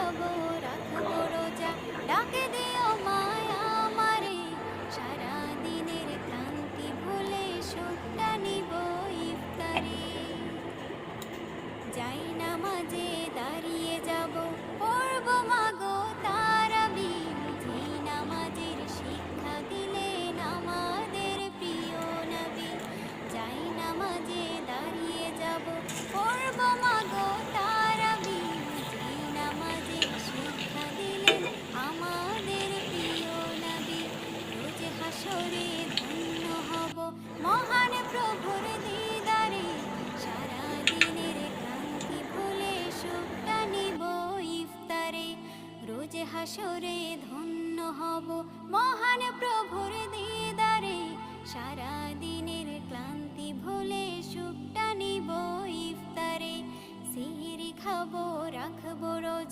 খাবো রাখবো রোজা, ডাকে দিও মায়া আমারে, সারা দিনের ক্লান্তি ভুলে সুখটা নিব ইফতারে। যাই নামাজে দাঁড়িয়ে যাব, পড়ব মাগো তারাবি, যেই নামাজের শিক্ষা দিলেন আমাদের প্রিয় নবী। যাই নামাজে দাঁড়িয়ে যাব, পড়ব মাগো তারাবি, যেই নামাজের শিক্ষা দিলেন আমাদের প্রিয় নবী। রোজ হাসরে ধন্য হব মহান প্রভুর দিদারে, সারা দিনের ক্লান্তি ভুলে সুখটা নিব ইফতারে। রোজ হাসরে ধন্য হব মহান প্রভুর দিদারে, সারা দিনের ক্লান্তি ভুলে সুখটা নিব ইফতারে। সিহরি খাবো রাখবো রোজা।